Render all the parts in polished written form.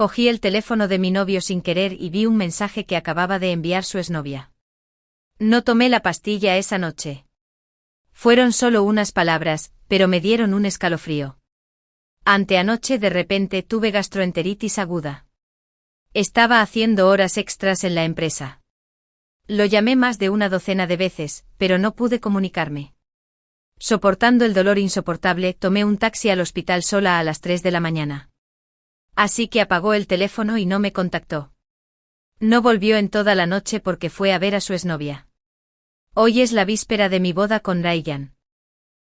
Cogí el teléfono de mi novio sin querer y vi un mensaje que acababa de enviar su exnovia. No tomé la pastilla esa noche. Fueron solo unas palabras, pero me dieron un escalofrío. Anteanoche de repente tuve gastroenteritis aguda. Estaba haciendo horas extras en la empresa. Lo llamé más de una docena de veces, pero no pude comunicarme. Soportando el dolor insoportable, tomé un taxi al hospital sola a las 3 de la mañana. Así que apagó el teléfono y no me contactó. No volvió en toda la noche porque fue a ver a su exnovia. Hoy es la víspera de mi boda con Ryan.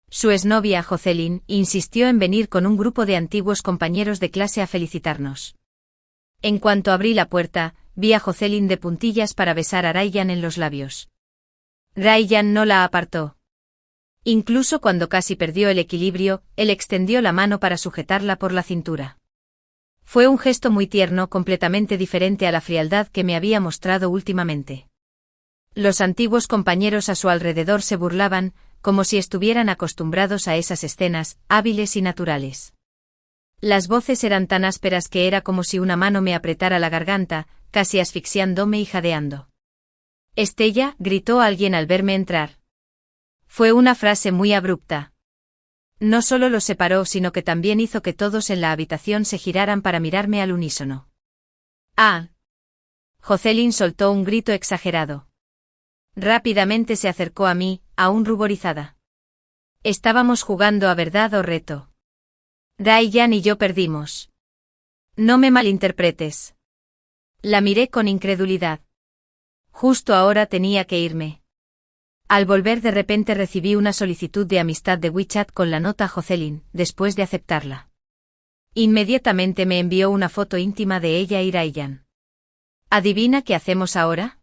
Su exnovia, Jocelyn, insistió en venir con un grupo de antiguos compañeros de clase a felicitarnos. En cuanto abrí la puerta, vi a Jocelyn de puntillas para besar a Ryan en los labios. Ryan no la apartó. Incluso cuando casi perdió el equilibrio, él extendió la mano para sujetarla por la cintura. Fue un gesto muy tierno, completamente diferente a la frialdad que me había mostrado últimamente. Los antiguos compañeros a su alrededor se burlaban, como si estuvieran acostumbrados a esas escenas, hábiles y naturales. Las voces eran tan ásperas que era como si una mano me apretara la garganta, casi asfixiándome y jadeando. «Estella», gritó alguien al verme entrar. Fue una frase muy abrupta. No solo los separó, sino que también hizo que todos en la habitación se giraran para mirarme al unísono. «¡Ah!». Jocelyn soltó un grito exagerado. Rápidamente se acercó a mí, aún ruborizada. Estábamos jugando a verdad o reto. Ryan y yo perdimos. No me malinterpretes. La miré con incredulidad. Justo ahora tenía que irme. Al volver de repente recibí una solicitud de amistad de WeChat con la nota Jocelyn, después de aceptarla. Inmediatamente me envió una foto íntima de ella y Ryan. ¿Adivina qué hacemos ahora?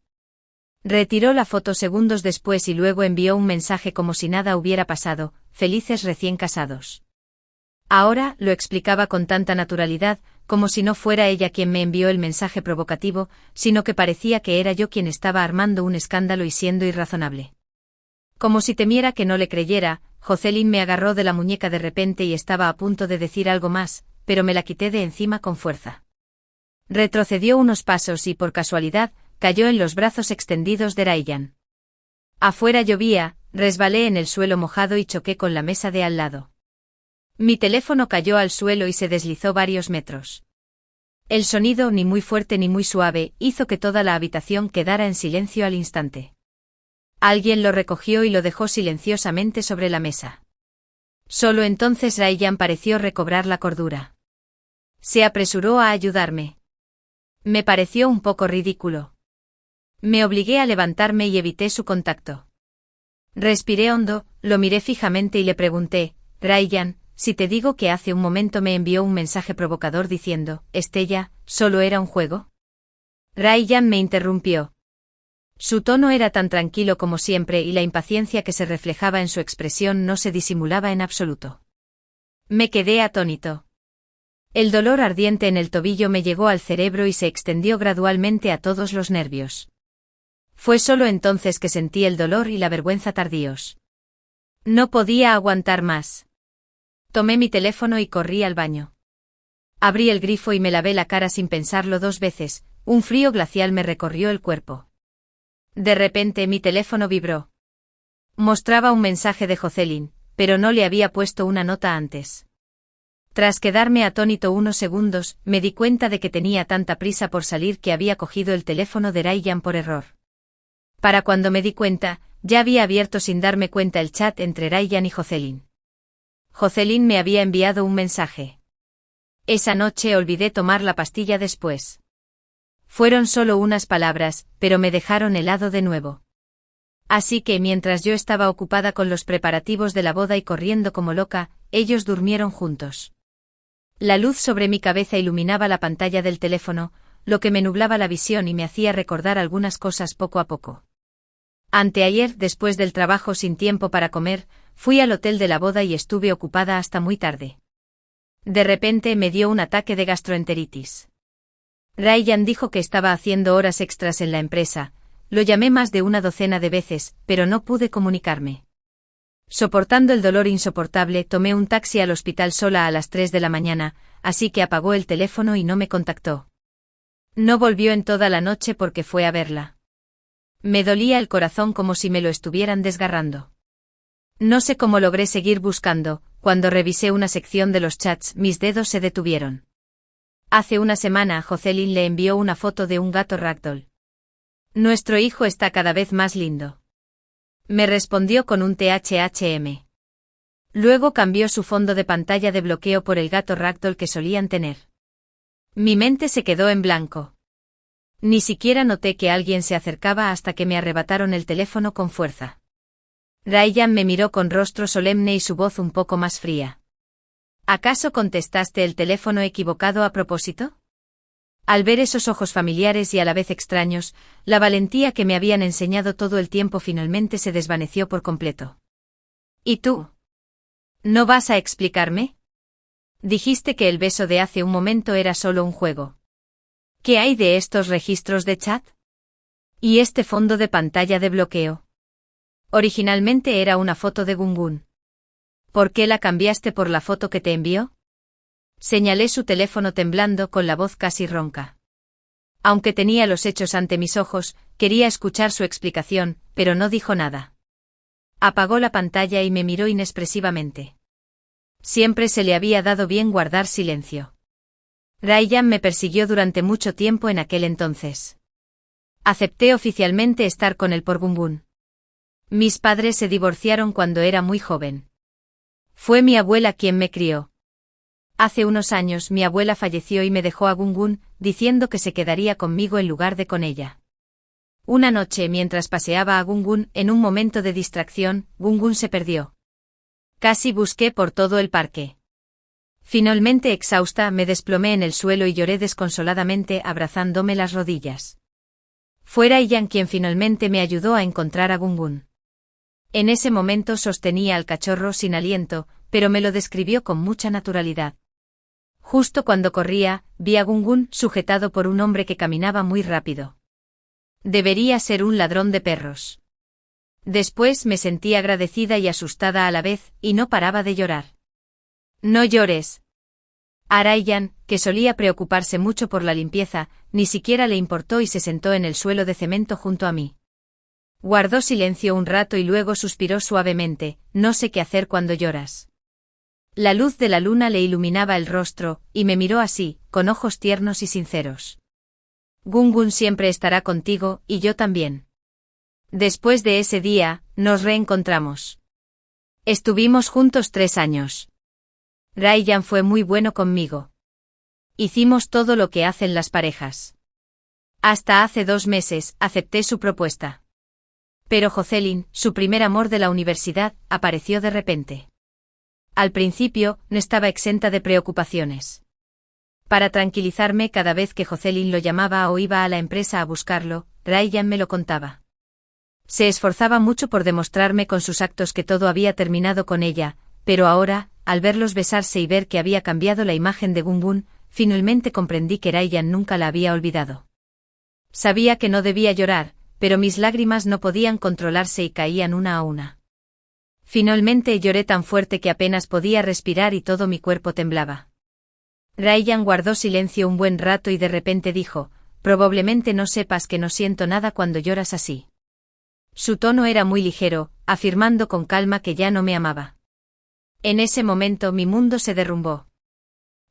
Retiró la foto segundos después y luego envió un mensaje como si nada hubiera pasado, felices recién casados. Ahora, lo explicaba con tanta naturalidad, como si no fuera ella quien me envió el mensaje provocativo, sino que parecía que era yo quien estaba armando un escándalo y siendo irrazonable. Como si temiera que no le creyera, Jocelyn me agarró de la muñeca de repente y estaba a punto de decir algo más, pero me la quité de encima con fuerza. Retrocedió unos pasos y, por casualidad, cayó en los brazos extendidos de Ryan. Afuera llovía, resbalé en el suelo mojado y choqué con la mesa de al lado. Mi teléfono cayó al suelo y se deslizó varios metros. El sonido, ni muy fuerte ni muy suave, hizo que toda la habitación quedara en silencio al instante. Alguien lo recogió y lo dejó silenciosamente sobre la mesa. Solo entonces Ryan pareció recobrar la cordura. Se apresuró a ayudarme. Me pareció un poco ridículo. Me obligué a levantarme y evité su contacto. Respiré hondo, lo miré fijamente y le pregunté, «Ryan, si te digo que hace un momento me envió un mensaje provocador diciendo, Estella, ¿solo era un juego?». Ryan me interrumpió. Su tono era tan tranquilo como siempre y la impaciencia que se reflejaba en su expresión no se disimulaba en absoluto. Me quedé atónito. El dolor ardiente en el tobillo me llegó al cerebro y se extendió gradualmente a todos los nervios. Fue solo entonces que sentí el dolor y la vergüenza tardíos. No podía aguantar más. Tomé mi teléfono y corrí al baño. Abrí el grifo y me lavé la cara sin pensarlo 2 veces, un frío glacial me recorrió el cuerpo. De repente mi teléfono vibró. Mostraba un mensaje de Jocelyn, pero no le había puesto una nota antes. Tras quedarme atónito unos segundos, me di cuenta de que tenía tanta prisa por salir que había cogido el teléfono de Ryan por error. Para cuando me di cuenta, ya había abierto sin darme cuenta el chat entre Ryan y Jocelyn. Jocelyn me había enviado un mensaje. Esa noche olvidé tomar la pastilla después. Fueron solo unas palabras, pero me dejaron helado de nuevo. Así que mientras yo estaba ocupada con los preparativos de la boda y corriendo como loca, ellos durmieron juntos. La luz sobre mi cabeza iluminaba la pantalla del teléfono, lo que me nublaba la visión y me hacía recordar algunas cosas poco a poco. Anteayer, después del trabajo sin tiempo para comer, fui al hotel de la boda y estuve ocupada hasta muy tarde. De repente me dio un ataque de gastroenteritis. Ryan dijo que estaba haciendo horas extras en la empresa, lo llamé más de una docena de veces, pero no pude comunicarme. Soportando el dolor insoportable, tomé un taxi al hospital sola a las 3 de la mañana, así que apagó el teléfono y no me contactó. No volvió en toda la noche porque fue a verla. Me dolía el corazón como si me lo estuvieran desgarrando. No sé cómo logré seguir buscando, cuando revisé una sección de los chats mis dedos se detuvieron. Hace una semana Jocelyn le envió una foto de un gato ragdoll. Nuestro hijo está cada vez más lindo. Me respondió con un THHM. Luego cambió su fondo de pantalla de bloqueo por el gato ragdoll que solían tener. Mi mente se quedó en blanco. Ni siquiera noté que alguien se acercaba hasta que me arrebataron el teléfono con fuerza. Ryan me miró con rostro solemne y su voz un poco más fría. ¿Acaso contestaste el teléfono equivocado a propósito? Al ver esos ojos familiares y a la vez extraños, la valentía que me habían enseñado todo el tiempo finalmente se desvaneció por completo. ¿Y tú? ¿No vas a explicarme? Dijiste que el beso de hace un momento era solo un juego. ¿Qué hay de estos registros de chat? ¿Y este fondo de pantalla de bloqueo? Originalmente era una foto de Gungun. ¿Por qué la cambiaste por la foto que te envió? Señalé su teléfono temblando con la voz casi ronca. Aunque tenía los hechos ante mis ojos, quería escuchar su explicación, pero no dijo nada. Apagó la pantalla y me miró inexpresivamente. Siempre se le había dado bien guardar silencio. Ryan me persiguió durante mucho tiempo en aquel entonces. Acepté oficialmente estar con él por Gungun. Mis padres se divorciaron cuando era muy joven. Fue mi abuela quien me crió. Hace unos años mi abuela falleció y me dejó a Gungun, diciendo que se quedaría conmigo en lugar de con ella. Una noche mientras paseaba a Gungun, en un momento de distracción, Gungun se perdió. Casi busqué por todo el parque. Finalmente exhausta me desplomé en el suelo y lloré desconsoladamente abrazándome las rodillas. Fue Ryan quien finalmente me ayudó a encontrar a Gungun. En ese momento sostenía al cachorro sin aliento, pero me lo describió con mucha naturalidad. Justo cuando corría, vi a Gungun sujetado por un hombre que caminaba muy rápido. Debería ser un ladrón de perros. Después me sentí agradecida y asustada a la vez, y no paraba de llorar. No llores. A Ryan, que solía preocuparse mucho por la limpieza, ni siquiera le importó y se sentó en el suelo de cemento junto a mí. Guardó silencio un rato y luego suspiró suavemente, no sé qué hacer cuando lloras. La luz de la luna le iluminaba el rostro, y me miró así, con ojos tiernos y sinceros. Gungun siempre estará contigo, y yo también. Después de ese día, nos reencontramos. Estuvimos juntos 3 años. Ryan fue muy bueno conmigo. Hicimos todo lo que hacen las parejas. Hasta hace 2 meses, acepté su propuesta. Pero Jocelyn, su primer amor de la universidad, apareció de repente. Al principio, no estaba exenta de preocupaciones. Para tranquilizarme cada vez que Jocelyn lo llamaba o iba a la empresa a buscarlo, Ryan me lo contaba. Se esforzaba mucho por demostrarme con sus actos que todo había terminado con ella, pero ahora, al verlos besarse y ver que había cambiado la imagen de Gungun, finalmente comprendí que Ryan nunca la había olvidado. Sabía que no debía llorar, pero mis lágrimas no podían controlarse y caían una a una. Finalmente lloré tan fuerte que apenas podía respirar y todo mi cuerpo temblaba. Ryan guardó silencio un buen rato y de repente dijo, probablemente no sepas que no siento nada cuando lloras así. Su tono era muy ligero, afirmando con calma que ya no me amaba. En ese momento mi mundo se derrumbó.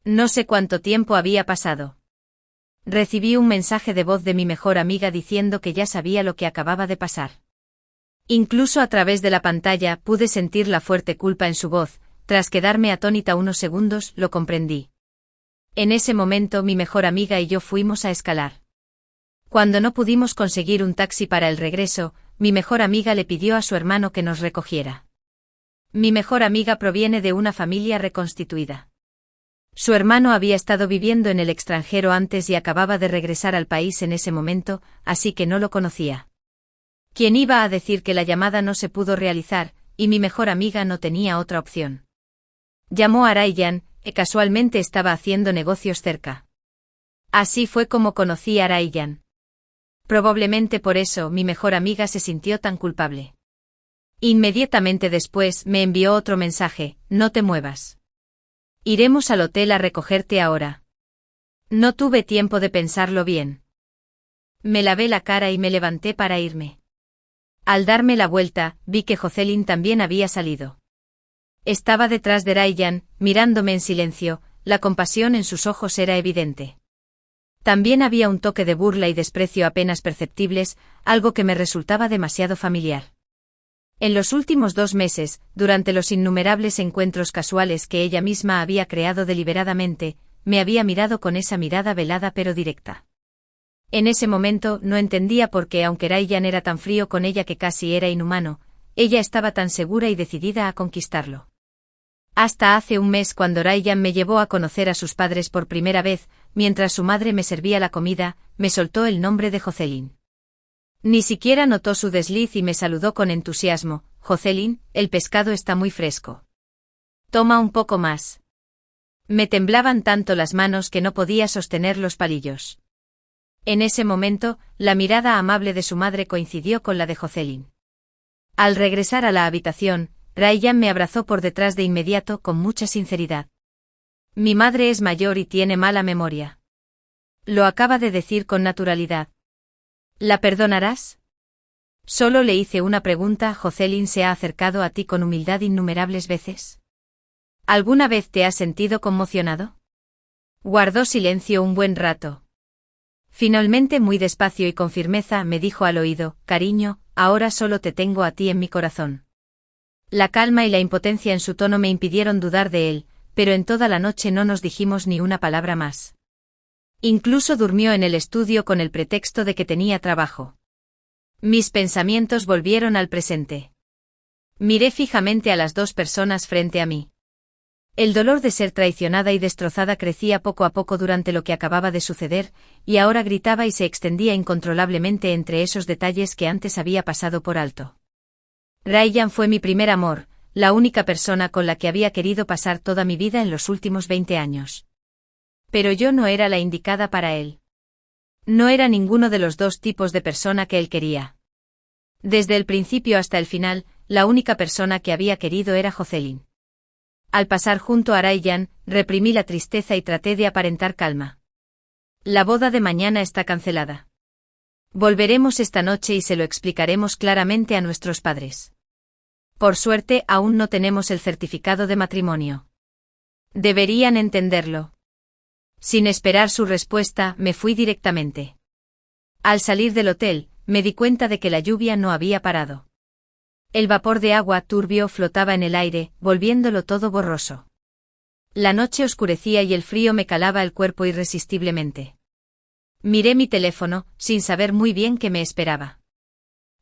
No sé cuánto tiempo había pasado. Recibí un mensaje de voz de mi mejor amiga diciendo que ya sabía lo que acababa de pasar. Incluso a través de la pantalla pude sentir la fuerte culpa en su voz, tras quedarme atónita unos segundos, lo comprendí. En ese momento mi mejor amiga y yo fuimos a escalar. Cuando no pudimos conseguir un taxi para el regreso, mi mejor amiga le pidió a su hermano que nos recogiera. Mi mejor amiga proviene de una familia reconstituida. Su hermano había estado viviendo en el extranjero antes y acababa de regresar al país en ese momento, así que no lo conocía. ¿Quién iba a decir que la llamada no se pudo realizar, y mi mejor amiga no tenía otra opción? Llamó a Ryan, que casualmente estaba haciendo negocios cerca. Así fue como conocí a Ryan. Probablemente por eso mi mejor amiga se sintió tan culpable. Inmediatamente después me envió otro mensaje, no te muevas. Iremos al hotel a recogerte ahora. No tuve tiempo de pensarlo bien. Me lavé la cara y me levanté para irme. Al darme la vuelta, vi que Jocelyn también había salido. Estaba detrás de Ryan, mirándome en silencio, la compasión en sus ojos era evidente. También había un toque de burla y desprecio apenas perceptibles, algo que me resultaba demasiado familiar. En los últimos 2 meses, durante los innumerables encuentros casuales que ella misma había creado deliberadamente, me había mirado con esa mirada velada pero directa. En ese momento no entendía por qué, aunque Ryan era tan frío con ella que casi era inhumano, ella estaba tan segura y decidida a conquistarlo. Hasta hace un mes, cuando Ryan me llevó a conocer a sus padres por primera vez, mientras su madre me servía la comida, me soltó el nombre de Jocelyn. Ni siquiera notó su desliz y me saludó con entusiasmo. Jocelyn, el pescado está muy fresco. Toma un poco más. Me temblaban tanto las manos que no podía sostener los palillos. En ese momento, la mirada amable de su madre coincidió con la de Jocelyn. Al regresar a la habitación, Ryan me abrazó por detrás de inmediato con mucha sinceridad. Mi madre es mayor y tiene mala memoria. Lo acaba de decir con naturalidad. ¿La perdonarás? Solo le hice una pregunta. ¿Jocelyn se ha acercado a ti con humildad innumerables veces? ¿Alguna vez te has sentido conmocionado? Guardó silencio un buen rato. Finalmente, muy despacio y con firmeza, me dijo al oído: cariño, ahora solo te tengo a ti en mi corazón. La calma y la impotencia en su tono me impidieron dudar de él, pero en toda la noche no nos dijimos ni una palabra más. Incluso durmió en el estudio con el pretexto de que tenía trabajo. Mis pensamientos volvieron al presente. Miré fijamente a las 2 personas frente a mí. El dolor de ser traicionada y destrozada crecía poco a poco durante lo que acababa de suceder, y ahora gritaba y se extendía incontrolablemente entre esos detalles que antes había pasado por alto. Ryan fue mi primer amor, la única persona con la que había querido pasar toda mi vida en los últimos 20 años. Pero yo no era la indicada para él. No era ninguno de los 2 tipos de persona que él quería. Desde el principio hasta el final, la única persona que había querido era Jocelyn. Al pasar junto a Ryan, reprimí la tristeza y traté de aparentar calma. La boda de mañana está cancelada. Volveremos esta noche y se lo explicaremos claramente a nuestros padres. Por suerte, aún no tenemos el certificado de matrimonio. Deberían entenderlo. Sin esperar su respuesta, me fui directamente. Al salir del hotel, me di cuenta de que la lluvia no había parado. El vapor de agua turbio flotaba en el aire, volviéndolo todo borroso. La noche oscurecía y el frío me calaba el cuerpo irresistiblemente. Miré mi teléfono, sin saber muy bien qué me esperaba.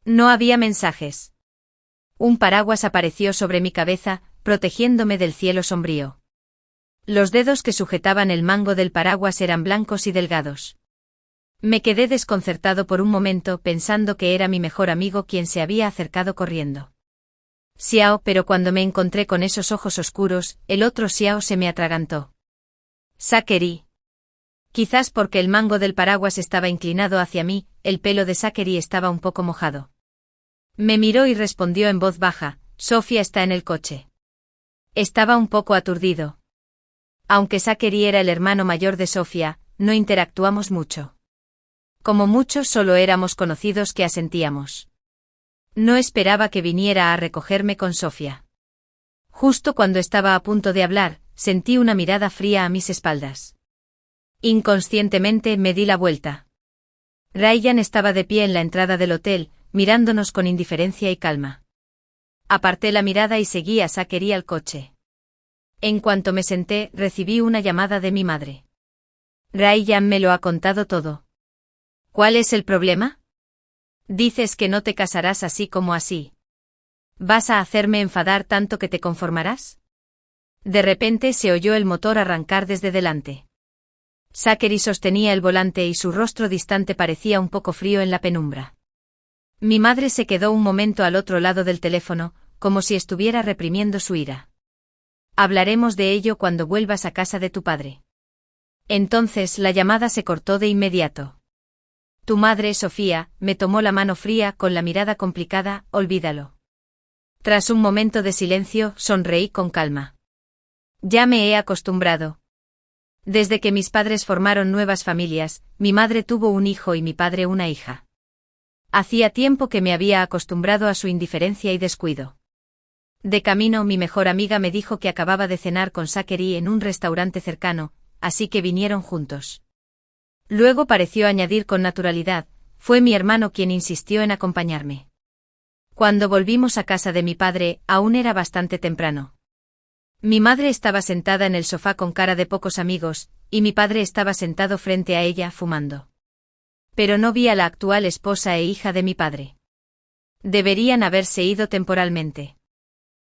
No había mensajes. Un paraguas apareció sobre mi cabeza, protegiéndome del cielo sombrío. Los dedos que sujetaban el mango del paraguas eran blancos y delgados. Me quedé desconcertado por un momento, pensando que era mi mejor amigo quien se había acercado corriendo. Xiao, pero cuando me encontré con esos ojos oscuros, el otro Xiao se me atragantó. Zachary. Quizás porque el mango del paraguas estaba inclinado hacia mí, el pelo de Zachary estaba un poco mojado. Me miró y respondió en voz baja: Sofía está en el coche. Estaba un poco aturdido. Aunque Zachary era el hermano mayor de Sofía, no interactuamos mucho. Como mucho solo éramos conocidos que asentíamos. No esperaba que viniera a recogerme con Sofía. Justo cuando estaba a punto de hablar, sentí una mirada fría a mis espaldas. Inconscientemente me di la vuelta. Ryan estaba de pie en la entrada del hotel, mirándonos con indiferencia y calma. Aparté la mirada y seguí a Zachary al coche. En cuanto me senté, recibí una llamada de mi madre. Ryan me lo ha contado todo. ¿Cuál es el problema? Dices que no te casarás así como así. ¿Vas a hacerme enfadar tanto que te conformarás? De repente se oyó el motor arrancar desde delante. Zachary sostenía el volante y su rostro distante parecía un poco frío en la penumbra. Mi madre se quedó un momento al otro lado del teléfono, como si estuviera reprimiendo su ira. Hablaremos de ello cuando vuelvas a casa de tu padre. Entonces la llamada se cortó de inmediato. Tu madre, Sofía, me tomó la mano fría con la mirada complicada: olvídalo. Tras un momento de silencio, sonreí con calma. Ya me he acostumbrado. Desde que mis padres formaron nuevas familias, mi madre tuvo un hijo y mi padre una hija. Hacía tiempo que me había acostumbrado a su indiferencia y descuido. De camino, mi mejor amiga me dijo que acababa de cenar con Zachary en un restaurante cercano, así que vinieron juntos. Luego pareció añadir con naturalidad, fue mi hermano quien insistió en acompañarme. Cuando volvimos a casa de mi padre, aún era bastante temprano. Mi madre estaba sentada en el sofá con cara de pocos amigos, y mi padre estaba sentado frente a ella, fumando. Pero no vi a la actual esposa e hija de mi padre. Deberían haberse ido temporalmente.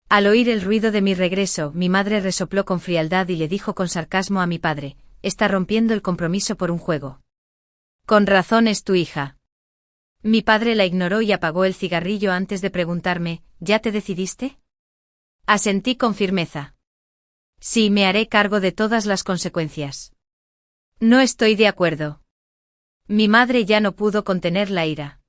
Al oír el ruido de mi regreso, mi madre resopló con frialdad y le dijo con sarcasmo a mi padre, «Está rompiendo el compromiso por un juego». «Con razón es tu hija». Mi padre la ignoró y apagó el cigarrillo antes de preguntarme, «¿Ya te decidiste?». Asentí con firmeza. «Sí, me haré cargo de todas las consecuencias». «No estoy de acuerdo». Mi madre ya no pudo contener la ira.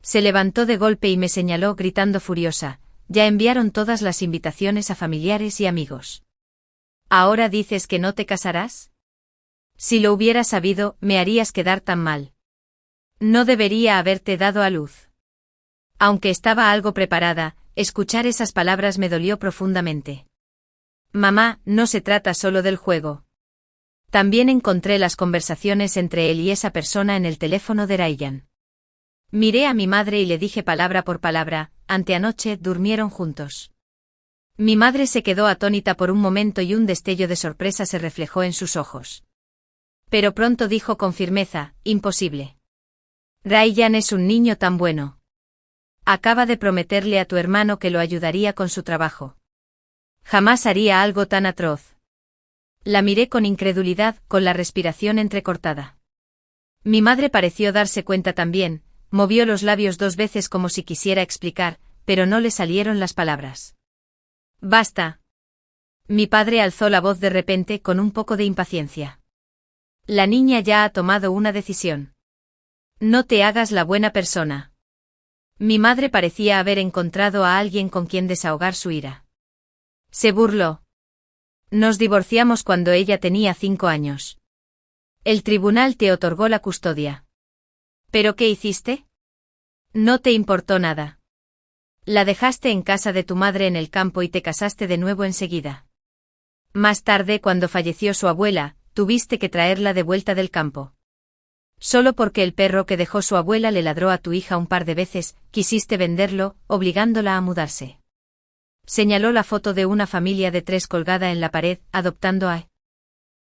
Se levantó de golpe y me señaló gritando furiosa, «Ya enviaron todas las invitaciones a familiares y amigos. ¿Ahora dices que no te casarás? Si lo hubieras sabido, me harías quedar tan mal. No debería haberte dado a luz». Aunque estaba algo preparada, escuchar esas palabras me dolió profundamente. «Mamá, no se trata solo del juego». También encontré las conversaciones entre él y esa persona en el teléfono de Ryan. Miré a mi madre y le dije palabra por palabra, «Anteanoche durmieron juntos». Mi madre se quedó atónita por un momento y un destello de sorpresa se reflejó en sus ojos. Pero pronto dijo con firmeza, «Imposible. Ryan es un niño tan bueno. Acaba de prometerle a tu hermano que lo ayudaría con su trabajo. Jamás haría algo tan atroz». La miré con incredulidad, con la respiración entrecortada. Mi madre pareció darse cuenta también, movió los labios 2 veces como si quisiera explicar, pero no le salieron las palabras. «Basta». Mi padre alzó la voz de repente con un poco de impaciencia. «La niña ya ha tomado una decisión. No te hagas la buena persona». Mi madre parecía haber encontrado a alguien con quien desahogar su ira. Se burló. «Nos divorciamos cuando ella tenía 5 años. El tribunal te otorgó la custodia. ¿Pero qué hiciste? No te importó nada. La dejaste en casa de tu madre en el campo y te casaste de nuevo enseguida. Más tarde, cuando falleció su abuela, tuviste que traerla de vuelta del campo. Solo porque el perro que dejó su abuela le ladró a tu hija un par de veces, quisiste venderlo, obligándola a mudarse». Señaló la foto de una familia de 3 colgada en la pared, adoptando a...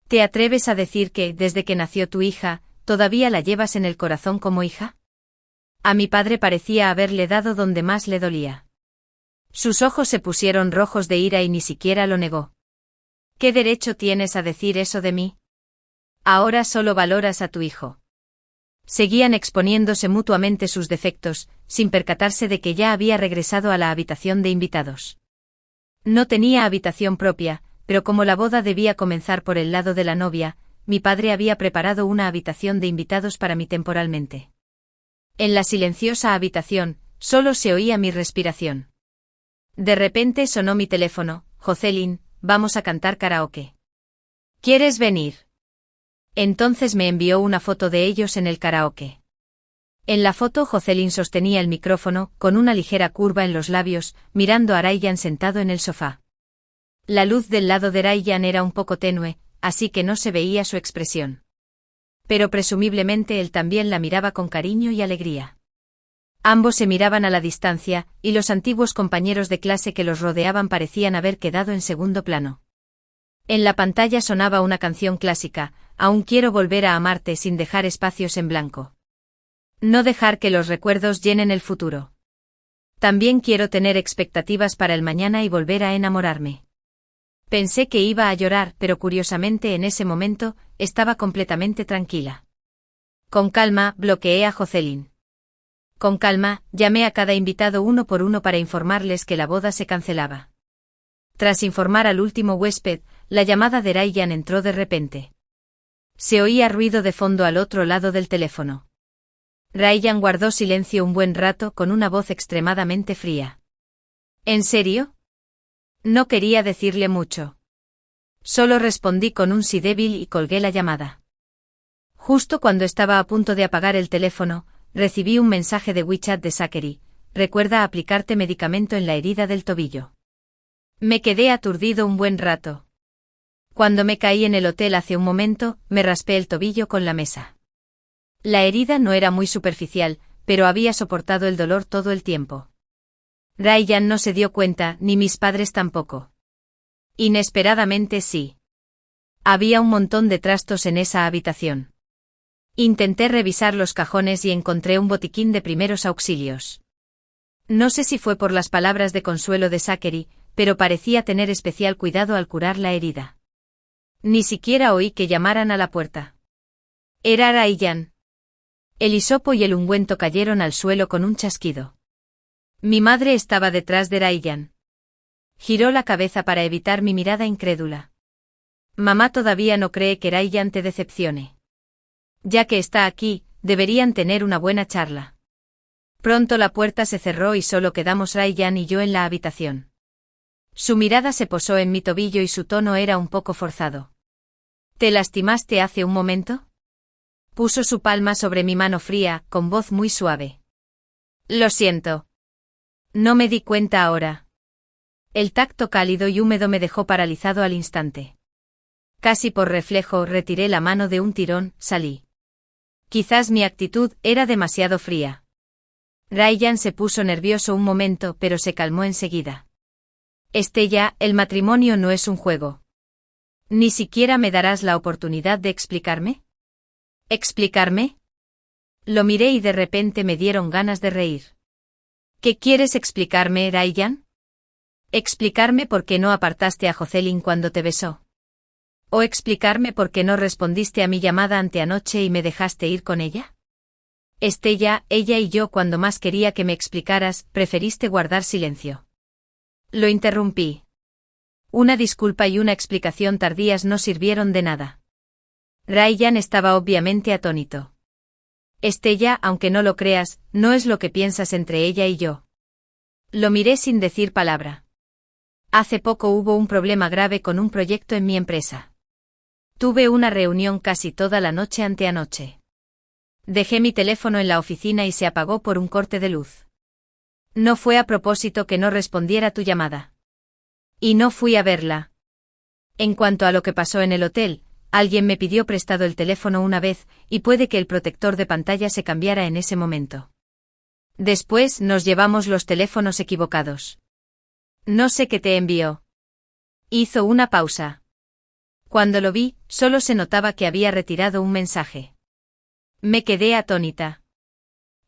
¿Te atreves a decir que, desde que nació tu hija, todavía la llevas en el corazón como hija? A mi padre parecía haberle dado donde más le dolía. Sus ojos se pusieron rojos de ira y ni siquiera lo negó. ¿Qué derecho tienes a decir eso de mí? Ahora solo valoras a tu hijo. Seguían exponiéndose mutuamente sus defectos, sin percatarse de que ya había regresado a la habitación de invitados. No tenía habitación propia, pero como la boda debía comenzar por el lado de la novia, mi padre había preparado una habitación de invitados para mí temporalmente. En la silenciosa habitación, solo se oía mi respiración. De repente sonó mi teléfono. «Jocelyn, vamos a cantar karaoke. ¿Quieres venir?». Entonces me envió una foto de ellos en el karaoke. En la foto Jocelyn sostenía el micrófono, con una ligera curva en los labios, mirando a Ryan sentado en el sofá. La luz del lado de Ryan era un poco tenue, así que no se veía su expresión. Pero presumiblemente él también la miraba con cariño y alegría. Ambos se miraban a la distancia, y los antiguos compañeros de clase que los rodeaban parecían haber quedado en segundo plano. En la pantalla sonaba una canción clásica, «Aún quiero volver a amarte sin dejar espacios en blanco». No dejar que los recuerdos llenen el futuro. También quiero tener expectativas para el mañana y volver a enamorarme. Pensé que iba a llorar, pero curiosamente en ese momento, estaba completamente tranquila. Con calma, bloqueé a Jocelyn. Con calma, llamé a cada invitado uno por uno para informarles que la boda se cancelaba. Tras informar al último huésped, la llamada de Ryan entró de repente. Se oía ruido de fondo al otro lado del teléfono. Ryan guardó silencio un buen rato con una voz extremadamente fría. ¿En serio? No quería decirle mucho. Solo respondí con un sí débil y colgué la llamada. Justo cuando estaba a punto de apagar el teléfono, recibí un mensaje de WeChat de Zachary: recuerda aplicarte medicamento en la herida del tobillo. Me quedé aturdido un buen rato. Cuando me caí en el hotel hace un momento, me raspé el tobillo con la mesa. La herida no era muy superficial, pero había soportado el dolor todo el tiempo. Ryan no se dio cuenta, ni mis padres tampoco. Inesperadamente sí. Había un montón de trastos en esa habitación. Intenté revisar los cajones y encontré un botiquín de primeros auxilios. No sé si fue por las palabras de consuelo de Zachary, pero parecía tener especial cuidado al curar la herida. Ni siquiera oí que llamaran a la puerta. Era Ryan. El hisopo y el ungüento cayeron al suelo con un chasquido. Mi madre estaba detrás de Ryan. Giró la cabeza para evitar mi mirada incrédula. Mamá todavía no cree que Ryan te decepcione. Ya que está aquí, deberían tener una buena charla. Pronto la puerta se cerró y solo quedamos Ryan y yo en la habitación. Su mirada se posó en mi tobillo y su tono era un poco forzado. ¿Te lastimaste hace un momento? Puso su palma sobre mi mano fría, con voz muy suave. Lo siento. No me di cuenta ahora. El tacto cálido y húmedo me dejó paralizado al instante. Casi por reflejo retiré la mano de un tirón, salí. Quizás mi actitud era demasiado fría. Ryan se puso nervioso un momento, pero se calmó enseguida. Estella, el matrimonio no es un juego. ¿Ni siquiera me darás la oportunidad de explicarme? ¿Explicarme? Lo miré y de repente me dieron ganas de reír. ¿Qué quieres explicarme, Ryan? ¿Explicarme por qué no apartaste a Jocelyn cuando te besó? ¿O explicarme por qué no respondiste a mi llamada anteanoche y me dejaste ir con ella? Estella, ella y yo cuando más quería que me explicaras, preferiste guardar silencio. Lo interrumpí. Una disculpa y una explicación tardías no sirvieron de nada. Ryan estaba obviamente atónito. Estella, aunque no lo creas, no es lo que piensas entre ella y yo. Lo miré sin decir palabra. Hace poco hubo un problema grave con un proyecto en mi empresa. Tuve una reunión casi toda la noche anteanoche. Dejé mi teléfono en la oficina y se apagó por un corte de luz. No fue a propósito que no respondiera tu llamada. Y no fui a verla. En cuanto a lo que pasó en el hotel, alguien me pidió prestado el teléfono una vez, y puede que el protector de pantalla se cambiara en ese momento. Después nos llevamos los teléfonos equivocados. No sé qué te envió. Hizo una pausa. Cuando lo vi, solo se notaba que había retirado un mensaje. Me quedé atónita.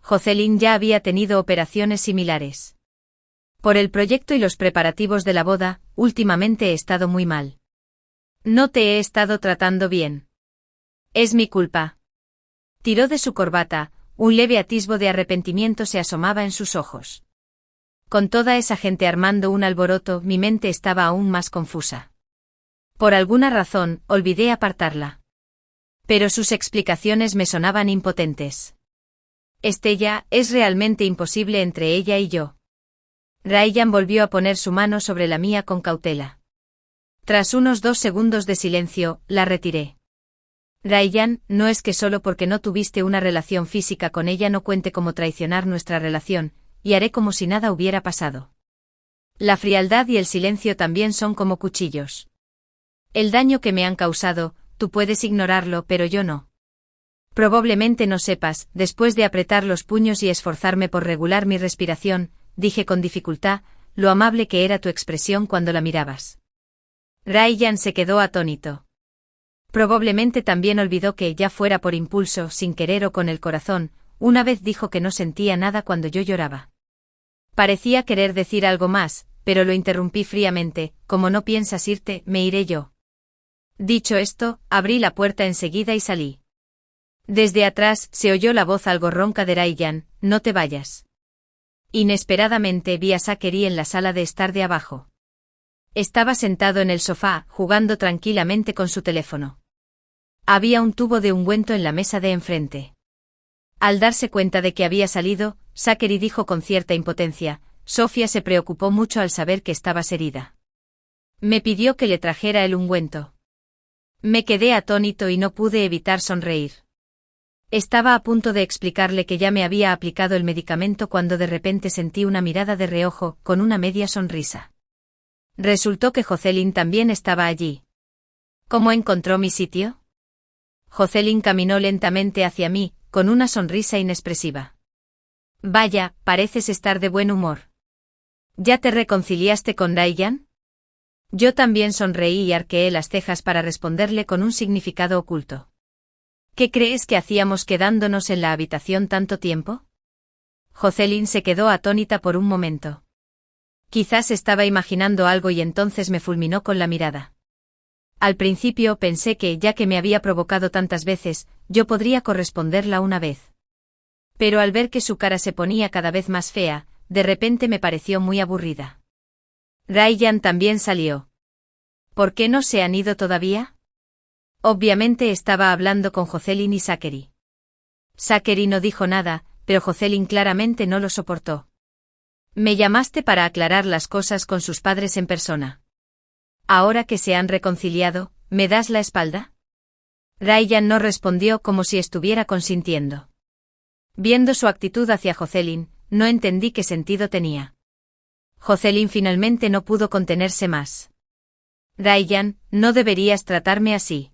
Jocelyn ya había tenido operaciones similares. Por el proyecto y los preparativos de la boda, últimamente he estado muy mal. No te he estado tratando bien. Es mi culpa. Tiró de su corbata, un leve atisbo de arrepentimiento se asomaba en sus ojos. Con toda esa gente armando un alboroto, mi mente estaba aún más confusa. Por alguna razón, olvidé apartarla. Pero sus explicaciones me sonaban impotentes. Estella, es realmente imposible entre ella y yo. Ryan volvió a poner su mano sobre la mía con cautela. Tras unos 2 segundos de silencio, la retiré. Ryan, no es que solo porque no tuviste una relación física con ella no cuente como traicionar nuestra relación, y haré como si nada hubiera pasado. La frialdad y el silencio también son como cuchillos. El daño que me han causado, tú puedes ignorarlo, pero yo no. Probablemente no sepas, después de apretar los puños y esforzarme por regular mi respiración, dije con dificultad, lo amable que era tu expresión cuando la mirabas. Ryan se quedó atónito. Probablemente también olvidó que, ya fuera por impulso, sin querer o con el corazón, una vez dijo que no sentía nada cuando yo lloraba. Parecía querer decir algo más, pero lo interrumpí fríamente, como no piensas irte, me iré yo. Dicho esto, abrí la puerta enseguida y salí. Desde atrás se oyó la voz algo ronca de Ryan, no te vayas. Inesperadamente vi a Zachary en la sala de estar de abajo. Estaba sentado en el sofá, jugando tranquilamente con su teléfono. Había un tubo de ungüento en la mesa de enfrente. Al darse cuenta de que había salido, Zachary dijo con cierta impotencia, Sofía se preocupó mucho al saber que estabas herida. Me pidió que le trajera el ungüento. Me quedé atónito y no pude evitar sonreír. Estaba a punto de explicarle que ya me había aplicado el medicamento cuando de repente sentí una mirada de reojo, con una media sonrisa. Resultó que Jocelyn también estaba allí. ¿Cómo encontró mi sitio? Jocelyn caminó lentamente hacia mí, con una sonrisa inexpresiva. Vaya, pareces estar de buen humor. ¿Ya te reconciliaste con Ryan? Yo también sonreí y arqueé las cejas para responderle con un significado oculto. ¿Qué crees que hacíamos quedándonos en la habitación tanto tiempo? Jocelyn se quedó atónita por un momento. Quizás estaba imaginando algo y entonces me fulminó con la mirada. Al principio pensé que, ya que me había provocado tantas veces, yo podría corresponderla una vez. Pero al ver que su cara se ponía cada vez más fea, de repente me pareció muy aburrida. Ryan también salió. ¿Por qué no se han ido todavía? Obviamente estaba hablando con Jocelyn y Zachary. Zachary no dijo nada, pero Jocelyn claramente no lo soportó. Me llamaste para aclarar las cosas con sus padres en persona. Ahora que se han reconciliado, ¿me das la espalda? Ryan no respondió como si estuviera consintiendo. Viendo su actitud hacia Jocelyn, no entendí qué sentido tenía. Jocelyn finalmente no pudo contenerse más. Ryan, no deberías tratarme así.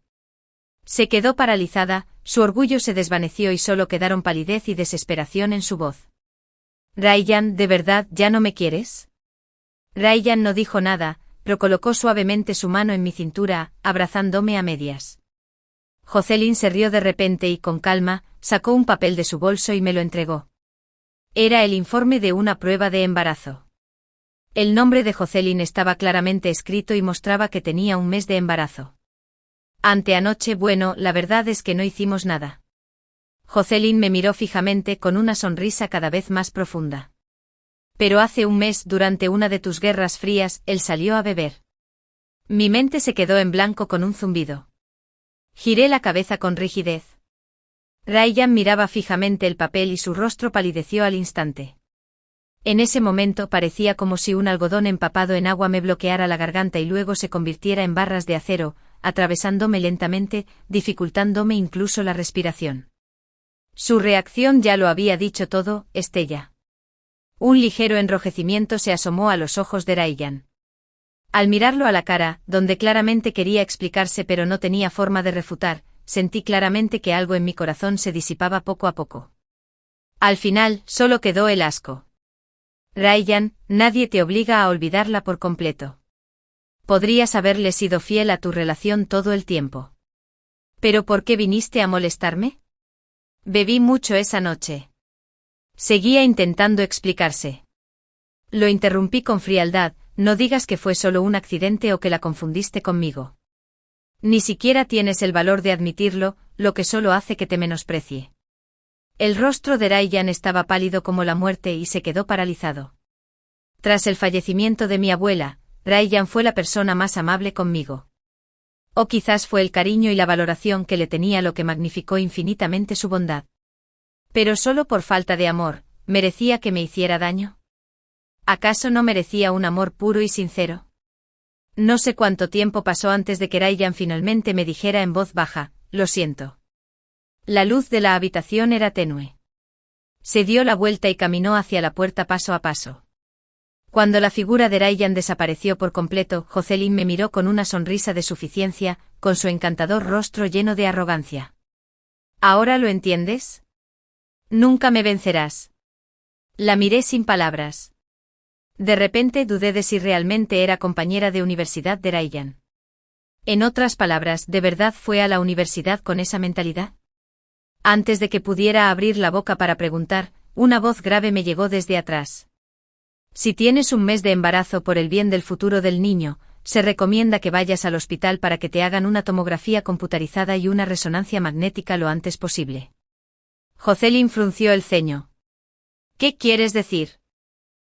Se quedó paralizada, su orgullo se desvaneció y solo quedaron palidez y desesperación en su voz. Ryan, ¿de verdad ya no me quieres? Ryan no dijo nada, pero colocó suavemente su mano en mi cintura, abrazándome a medias. Jocelyn se rió de repente y con calma, sacó un papel de su bolso y me lo entregó. Era el informe de una prueba de embarazo. El nombre de Jocelyn estaba claramente escrito y mostraba que tenía un mes de embarazo. Anteanoche, bueno, la verdad es que no hicimos nada. Jocelyn me miró fijamente con una sonrisa cada vez más profunda. Pero hace un mes, durante una de tus guerras frías, él salió a beber. Mi mente se quedó en blanco con un zumbido. Giré la cabeza con rigidez. Ryan miraba fijamente el papel y su rostro palideció al instante. En ese momento parecía como si un algodón empapado en agua me bloqueara la garganta y luego se convirtiera en barras de acero, atravesándome lentamente, dificultándome incluso la respiración. Su reacción ya lo había dicho todo, Estella. Un ligero enrojecimiento se asomó a los ojos de Ryan. Al mirarlo a la cara, donde claramente quería explicarse pero no tenía forma de refutar, sentí claramente que algo en mi corazón se disipaba poco a poco. Al final, solo quedó el asco. Ryan, nadie te obliga a olvidarla por completo. Podrías haberle sido fiel a tu relación todo el tiempo. ¿Pero por qué viniste a molestarme? Bebí mucho esa noche. Seguía intentando explicarse. Lo interrumpí con frialdad, no digas que fue solo un accidente o que la confundiste conmigo. Ni siquiera tienes el valor de admitirlo, lo que solo hace que te menosprecie. El rostro de Ryan estaba pálido como la muerte y se quedó paralizado. Tras el fallecimiento de mi abuela, Ryan fue la persona más amable conmigo. O quizás fue el cariño y la valoración que le tenía lo que magnificó infinitamente su bondad. Pero solo por falta de amor, ¿merecía que me hiciera daño? ¿Acaso no merecía un amor puro y sincero? No sé cuánto tiempo pasó antes de que Ryan finalmente me dijera en voz baja, lo siento. La luz de la habitación era tenue. Se dio la vuelta y caminó hacia la puerta paso a paso. Cuando la figura de Ryan desapareció por completo, Jocelyn me miró con una sonrisa de suficiencia, con su encantador rostro lleno de arrogancia. ¿Ahora lo entiendes? Nunca me vencerás. La miré sin palabras. De repente dudé de si realmente era compañera de universidad de Ryan. En otras palabras, ¿de verdad fue a la universidad con esa mentalidad? Antes de que pudiera abrir la boca para preguntar, una voz grave me llegó desde atrás. Si tienes un mes de embarazo por el bien del futuro del niño, se recomienda que vayas al hospital para que te hagan una tomografía computarizada y una resonancia magnética lo antes posible. Jocelyn frunció el ceño. ¿Qué quieres decir?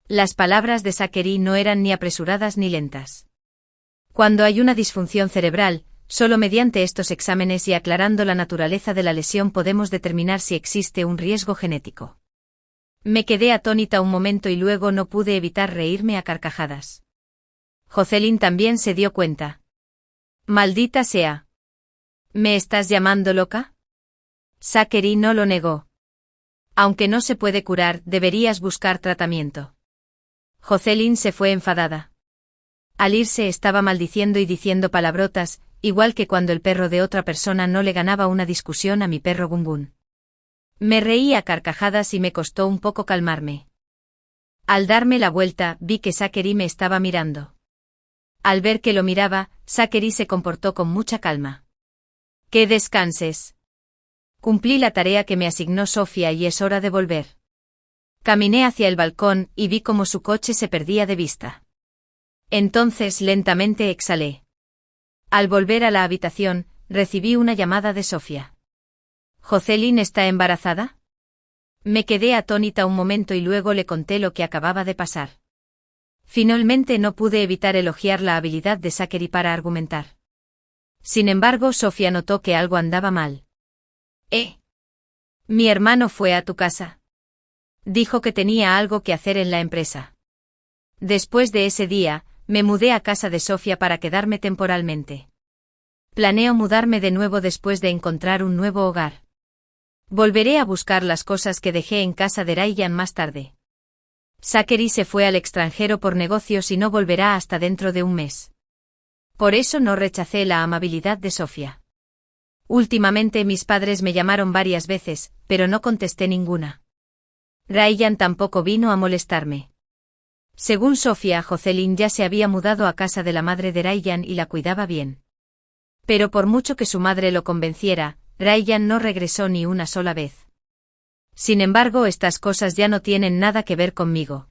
Las palabras de Zachary no eran ni apresuradas ni lentas. Cuando hay una disfunción cerebral, solo mediante estos exámenes y aclarando la naturaleza de la lesión podemos determinar si existe un riesgo genético. Me quedé atónita un momento y luego no pude evitar reírme a carcajadas. Jocelyn también se dio cuenta. Maldita sea. ¿Me estás llamando loca? Zachary no lo negó. Aunque no se puede curar, deberías buscar tratamiento. Jocelyn se fue enfadada. Al irse estaba maldiciendo y diciendo palabrotas, igual que cuando el perro de otra persona no le ganaba una discusión a mi perro Gungun. Me reí a carcajadas y me costó un poco calmarme. Al darme la vuelta, vi que Zachary me estaba mirando. Al ver que lo miraba, Zachary se comportó con mucha calma. Que descanses. Cumplí la tarea que me asignó Sofía y es hora de volver. Caminé hacia el balcón y vi cómo su coche se perdía de vista. Entonces lentamente exhalé. Al volver a la habitación, recibí una llamada de Sofía. ¿Jocelyn está embarazada? Me quedé atónita un momento y luego le conté lo que acababa de pasar. Finalmente no pude evitar elogiar la habilidad de Zachary para argumentar. Sin embargo, Sofía notó que algo andaba mal. Mi hermano fue a tu casa. Dijo que tenía algo que hacer en la empresa. Después de ese día, me mudé a casa de Sofía para quedarme temporalmente. Planeo mudarme de nuevo después de encontrar un nuevo hogar. Volveré a buscar las cosas que dejé en casa de Ryan más tarde. Zachary se fue al extranjero por negocios y no volverá hasta dentro de un mes. Por eso no rechacé la amabilidad de Sofía. Últimamente mis padres me llamaron varias veces, pero no contesté ninguna. Ryan tampoco vino a molestarme. Según Sofía, Jocelyn ya se había mudado a casa de la madre de Ryan y la cuidaba bien. Pero por mucho que su madre lo convenciera, Ryan no regresó ni una sola vez. Sin embargo, estas cosas ya no tienen nada que ver conmigo.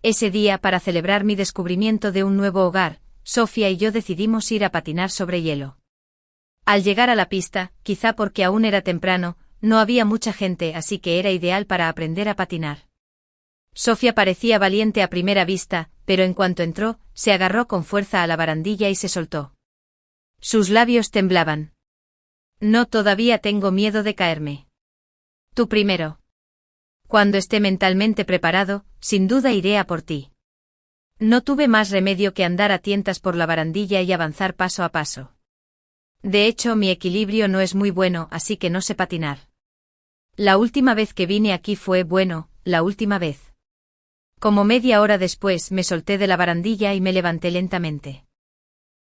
Ese día, para celebrar mi descubrimiento de un nuevo hogar, Sofía y yo decidimos ir a patinar sobre hielo. Al llegar a la pista, quizá porque aún era temprano, no había mucha gente, así que era ideal para aprender a patinar. Sofía parecía valiente a primera vista, pero en cuanto entró, se agarró con fuerza a la barandilla y se soltó. Sus labios temblaban. No, todavía tengo miedo de caerme. Tú primero. Cuando esté mentalmente preparado, sin duda iré a por ti. No tuve más remedio que andar a tientas por la barandilla y avanzar paso a paso. De hecho, mi equilibrio no es muy bueno, así que no sé patinar. La última vez que vine aquí fue, bueno, la última vez. Como media hora después me solté de la barandilla y me levanté lentamente.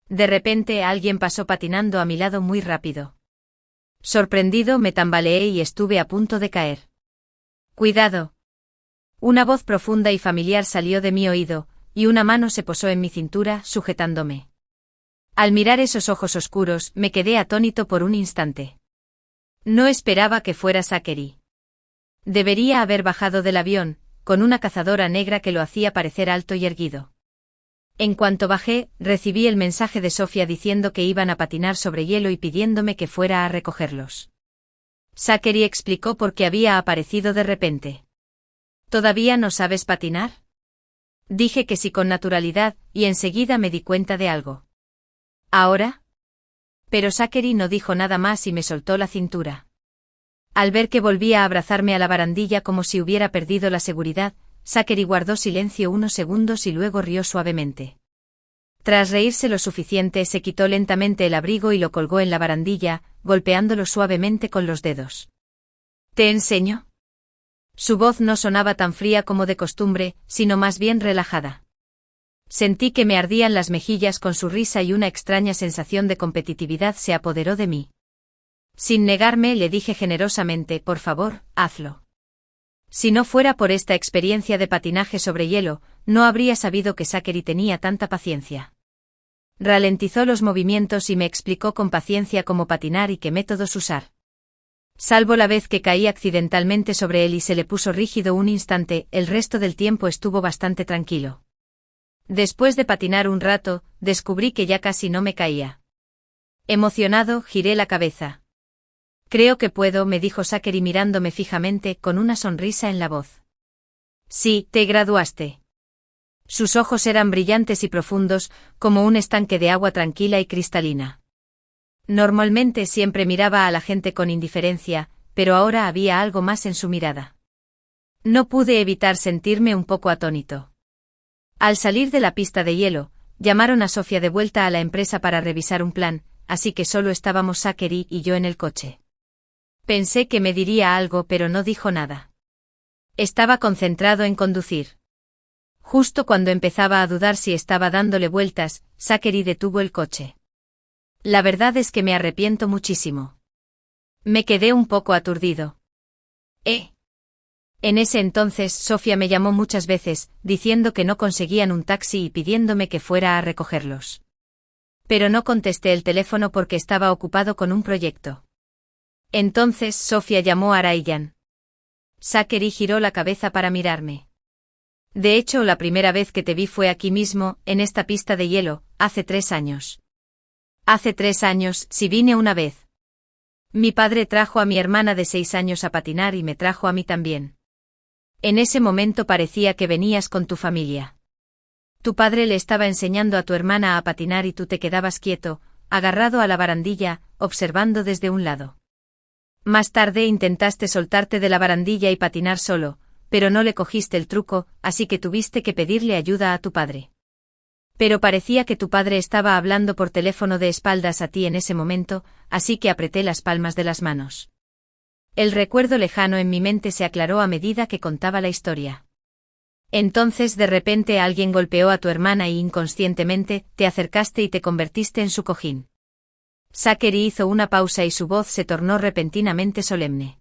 De repente alguien pasó patinando a mi lado muy rápido. Sorprendido me tambaleé y estuve a punto de caer. ¡Cuidado! Una voz profunda y familiar salió de mi oído, y una mano se posó en mi cintura, sujetándome. Al mirar esos ojos oscuros, me quedé atónito por un instante. No esperaba que fuera Zachary. Debería haber bajado del avión, con una cazadora negra que lo hacía parecer alto y erguido. En cuanto bajé, recibí el mensaje de Sofía diciendo que iban a patinar sobre hielo y pidiéndome que fuera a recogerlos. Zachary explicó por qué había aparecido de repente. ¿Todavía no sabes patinar? Dije que sí con naturalidad, y enseguida me di cuenta de algo. ¿Ahora? Pero Zachary no dijo nada más y me soltó la cintura. Al ver que volvía a abrazarme a la barandilla como si hubiera perdido la seguridad, Zachary guardó silencio unos segundos y luego rió suavemente. Tras reírse lo suficiente, se quitó lentamente el abrigo y lo colgó en la barandilla, golpeándolo suavemente con los dedos. ¿Te enseño? Su voz no sonaba tan fría como de costumbre, sino más bien relajada. Sentí que me ardían las mejillas con su risa y una extraña sensación de competitividad se apoderó de mí. Sin negarme, le dije generosamente, por favor, hazlo. Si no fuera por esta experiencia de patinaje sobre hielo, no habría sabido que Zachary tenía tanta paciencia. Ralentizó los movimientos y me explicó con paciencia cómo patinar y qué métodos usar. Salvo la vez que caí accidentalmente sobre él y se le puso rígido un instante, el resto del tiempo estuvo bastante tranquilo. Después de patinar un rato, descubrí que ya casi no me caía. Emocionado, giré la cabeza. Creo que puedo, me dijo Zachary mirándome fijamente, con una sonrisa en la voz. Sí, te graduaste. Sus ojos eran brillantes y profundos, como un estanque de agua tranquila y cristalina. Normalmente siempre miraba a la gente con indiferencia, pero ahora había algo más en su mirada. No pude evitar sentirme un poco atónito. Al salir de la pista de hielo, llamaron a Sofía de vuelta a la empresa para revisar un plan, así que solo estábamos Zachary y yo en el coche. Pensé que me diría algo, pero no dijo nada. Estaba concentrado en conducir. Justo cuando empezaba a dudar si estaba dándole vueltas, Zachary detuvo el coche. La verdad es que me arrepiento muchísimo. Me quedé un poco aturdido. En ese entonces Sofía me llamó muchas veces, diciendo que no conseguían un taxi y pidiéndome que fuera a recogerlos. Pero no contesté el teléfono porque estaba ocupado con un proyecto. Entonces Sofía llamó a Ryan. Zachary giró la cabeza para mirarme. De hecho, la primera vez que te vi fue aquí mismo, en esta pista de hielo, hace 3 años. Hace 3 años, sí vine una vez. Mi padre trajo a mi hermana de 6 años a patinar y me trajo a mí también. En ese momento parecía que venías con tu familia. Tu padre le estaba enseñando a tu hermana a patinar y tú te quedabas quieto, agarrado a la barandilla, observando desde un lado. Más tarde intentaste soltarte de la barandilla y patinar solo, pero no le cogiste el truco, así que tuviste que pedirle ayuda a tu padre. Pero parecía que tu padre estaba hablando por teléfono de espaldas a ti en ese momento, así que apreté las palmas de las manos. El recuerdo lejano en mi mente se aclaró a medida que contaba la historia. Entonces de repente alguien golpeó a tu hermana y inconscientemente te acercaste y te convertiste en su cojín. Zachary hizo una pausa y su voz se tornó repentinamente solemne.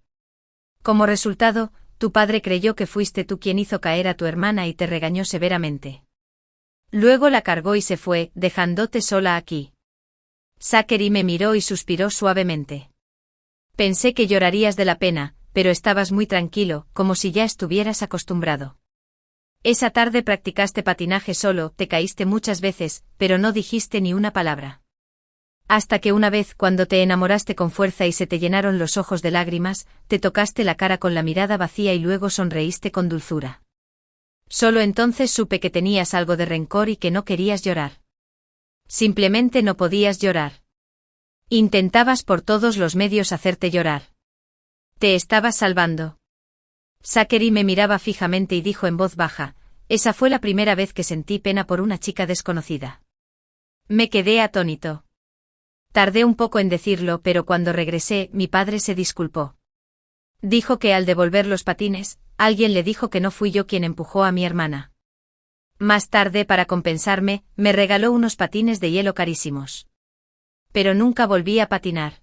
Como resultado, tu padre creyó que fuiste tú quien hizo caer a tu hermana y te regañó severamente. Luego la cargó y se fue, dejándote sola aquí. Zachary me miró y suspiró suavemente. Pensé que llorarías de la pena, pero estabas muy tranquilo, como si ya estuvieras acostumbrado. Esa tarde practicaste patinaje solo, te caíste muchas veces, pero no dijiste ni una palabra. Hasta que una vez, cuando te enamoraste con fuerza y se te llenaron los ojos de lágrimas, te tocaste la cara con la mirada vacía y luego sonreíste con dulzura. Solo entonces supe que tenías algo de rencor y que no querías llorar. Simplemente no podías llorar. Intentabas por todos los medios hacerte llorar. Te estabas salvando. Zachary me miraba fijamente y dijo en voz baja, esa fue la primera vez que sentí pena por una chica desconocida. Me quedé atónito. Tardé un poco en decirlo, pero cuando regresé, mi padre se disculpó. Dijo que al devolver los patines, alguien le dijo que no fui yo quien empujó a mi hermana. Más tarde, para compensarme, me regaló unos patines de hielo carísimos. Pero nunca volví a patinar.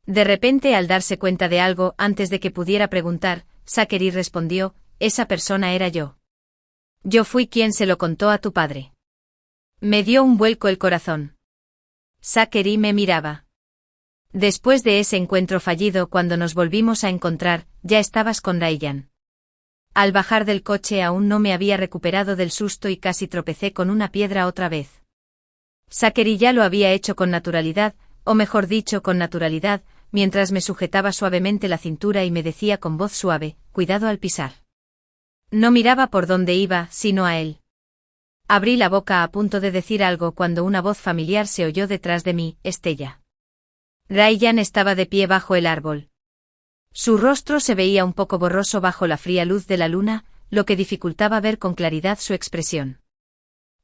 De repente, al darse cuenta de algo, antes de que pudiera preguntar, Zachary respondió, esa persona era yo. Yo fui quien se lo contó a tu padre. Me dio un vuelco el corazón. Zachary me miraba. Después de ese encuentro fallido, cuando nos volvimos a encontrar, ya estabas con Ryan. Al bajar del coche aún no me había recuperado del susto y casi tropecé con una piedra otra vez. Zachary ya lo había hecho con naturalidad, o mejor dicho con naturalidad, mientras me sujetaba suavemente la cintura y me decía con voz suave, cuidado al pisar. No miraba por dónde iba, sino a él. Abrí la boca a punto de decir algo cuando una voz familiar se oyó detrás de mí, Estella. Ryan estaba de pie bajo el árbol. Su rostro se veía un poco borroso bajo la fría luz de la luna, lo que dificultaba ver con claridad su expresión.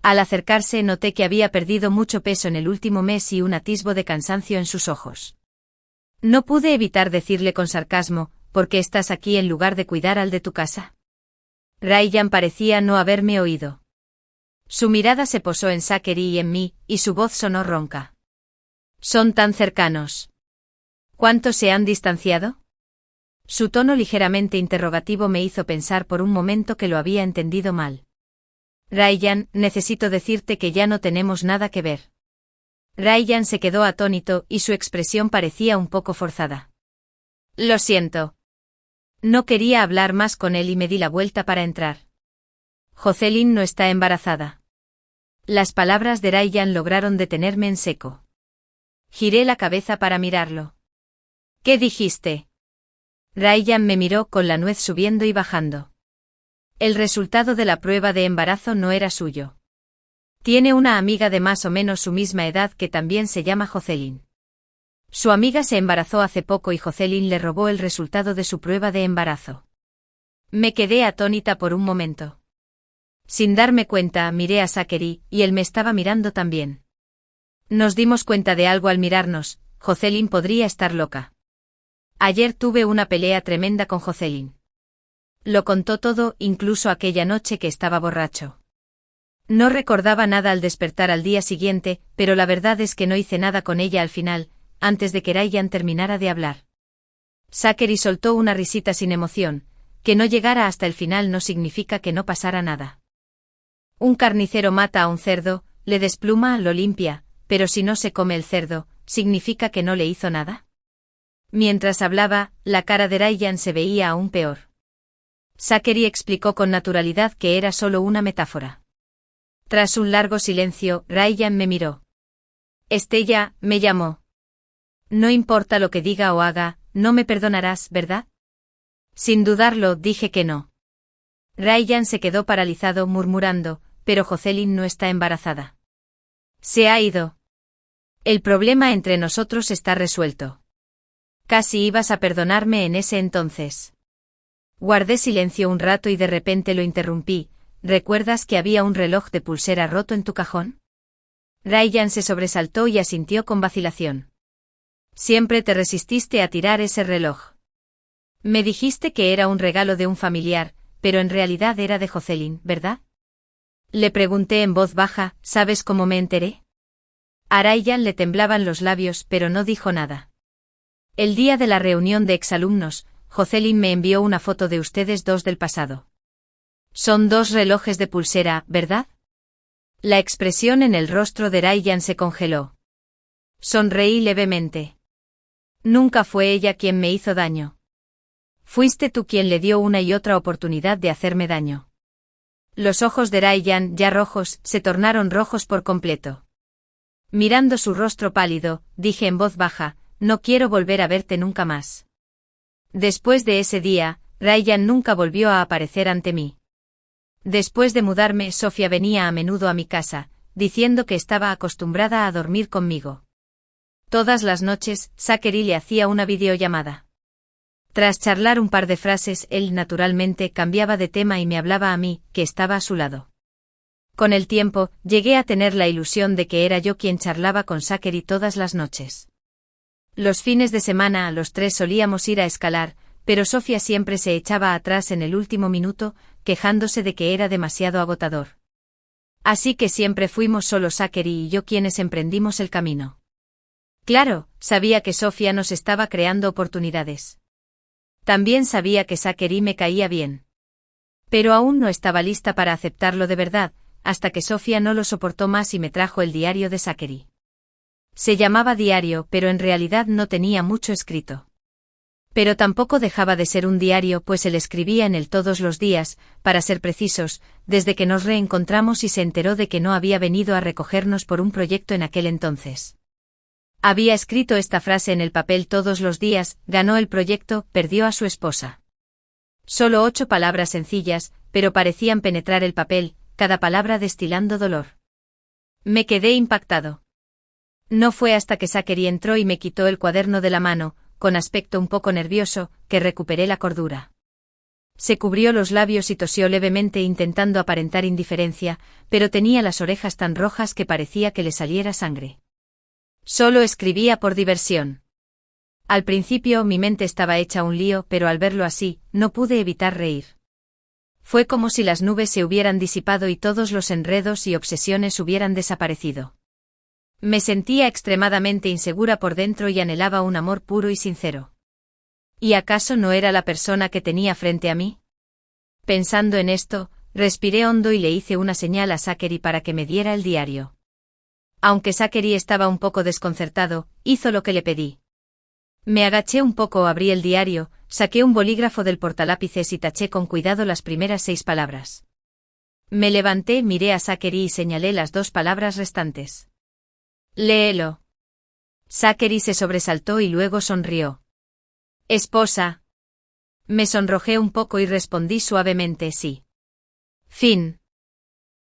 Al acercarse noté que había perdido mucho peso en el último mes y un atisbo de cansancio en sus ojos. No pude evitar decirle con sarcasmo, ¿por qué estás aquí en lugar de cuidar al de tu casa? Ryan parecía no haberme oído. Su mirada se posó en Zachary y en mí, y su voz sonó ronca. Son tan cercanos. ¿Cuánto se han distanciado? Su tono ligeramente interrogativo me hizo pensar por un momento que lo había entendido mal. Ryan, necesito decirte que ya no tenemos nada que ver. Ryan se quedó atónito y su expresión parecía un poco forzada. Lo siento. No quería hablar más con él y me di la vuelta para entrar. Jocelyn no está embarazada. Las palabras de Ryan lograron detenerme en seco. Giré la cabeza para mirarlo. ¿Qué dijiste? Ryan me miró con la nuez subiendo y bajando. El resultado de la prueba de embarazo no era suyo. Tiene una amiga de más o menos su misma edad que también se llama Jocelyn. Su amiga se embarazó hace poco y Jocelyn le robó el resultado de su prueba de embarazo. Me quedé atónita por un momento. Sin darme cuenta, miré a Zachary, y él me estaba mirando también. Nos dimos cuenta de algo al mirarnos. Jocelyn podría estar loca. Ayer tuve una pelea tremenda con Jocelyn. Lo contó todo, incluso aquella noche que estaba borracho. No recordaba nada al despertar al día siguiente, pero la verdad es que no hice nada con ella al final, antes de que Ryan terminara de hablar. Zachary soltó una risita sin emoción. Que no llegara hasta el final no significa que no pasara nada. Un carnicero mata a un cerdo, le despluma, lo limpia, pero si no se come el cerdo, ¿significa que no le hizo nada? Mientras hablaba, la cara de Ryan se veía aún peor. Zachary explicó con naturalidad que era solo una metáfora. Tras un largo silencio, Ryan me miró. Estella, me llamó. No importa lo que diga o haga, no me perdonarás, ¿verdad? Sin dudarlo, dije que no. Ryan se quedó paralizado murmurando, pero Jocelyn no está embarazada. Se ha ido. El problema entre nosotros está resuelto. Casi ibas a perdonarme en ese entonces. Guardé silencio un rato y de repente lo interrumpí. ¿Recuerdas que había un reloj de pulsera roto en tu cajón? Ryan se sobresaltó y asintió con vacilación. Siempre te resististe a tirar ese reloj. Me dijiste que era un regalo de un familiar, pero en realidad era de Jocelyn, ¿verdad? Le pregunté en voz baja, ¿sabes cómo me enteré? A Ryan le temblaban los labios, pero no dijo nada. El día de la reunión de exalumnos, Jocelyn me envió una foto de ustedes dos del pasado. Son dos relojes de pulsera, ¿verdad? La expresión en el rostro de Ryan se congeló. Sonreí levemente. Nunca fue ella quien me hizo daño. Fuiste tú quien le dio una y otra oportunidad de hacerme daño. Los ojos de Ryan, ya rojos, se tornaron rojos por completo. Mirando su rostro pálido, dije en voz baja, no quiero volver a verte nunca más. Después de ese día, Ryan nunca volvió a aparecer ante mí. Después de mudarme, Sofía venía a menudo a mi casa, diciendo que estaba acostumbrada a dormir conmigo. Todas las noches, Zachary le hacía una videollamada. Tras charlar un par de frases, él naturalmente cambiaba de tema y me hablaba a mí, que estaba a su lado. Con el tiempo, llegué a tener la ilusión de que era yo quien charlaba con Zachary todas las noches. Los fines de semana los tres solíamos ir a escalar, pero Sofía siempre se echaba atrás en el último minuto, quejándose de que era demasiado agotador. Así que siempre fuimos solo Zachary y yo quienes emprendimos el camino. Claro, sabía que Sofía nos estaba creando oportunidades. También sabía que Zachary me caía bien. Pero aún no estaba lista para aceptarlo de verdad, hasta que Sofía no lo soportó más y me trajo el diario de Zachary. Se llamaba diario, pero en realidad no tenía mucho escrito. Pero tampoco dejaba de ser un diario, pues él escribía en él todos los días, para ser precisos, desde que nos reencontramos y se enteró de que no había venido a recogernos por un proyecto en aquel entonces. Había escrito esta frase en el papel todos los días, ganó el proyecto, perdió a su esposa. Solo 8 palabras sencillas, pero parecían penetrar el papel, cada palabra destilando dolor. Me quedé impactado. No fue hasta que Zachary entró y me quitó el cuaderno de la mano, con aspecto un poco nervioso, que recuperé la cordura. Se cubrió los labios y tosió levemente intentando aparentar indiferencia, pero tenía las orejas tan rojas que parecía que le saliera sangre. Solo escribía por diversión. Al principio mi mente estaba hecha un lío, pero al verlo así, no pude evitar reír. Fue como si las nubes se hubieran disipado y todos los enredos y obsesiones hubieran desaparecido. Me sentía extremadamente insegura por dentro y anhelaba un amor puro y sincero. ¿Y acaso no era la persona que tenía frente a mí? Pensando en esto, respiré hondo y le hice una señal a Zachary para que me diera el diario. Aunque Zachary estaba un poco desconcertado, hizo lo que le pedí. Me agaché un poco, abrí el diario, saqué un bolígrafo del portalápices y taché con cuidado las primeras 6 palabras. Me levanté, miré a Zachary y señalé las 2 palabras restantes. Léelo. Zachary se sobresaltó y luego sonrió. Esposa. Me sonrojé un poco y respondí suavemente sí. Fin.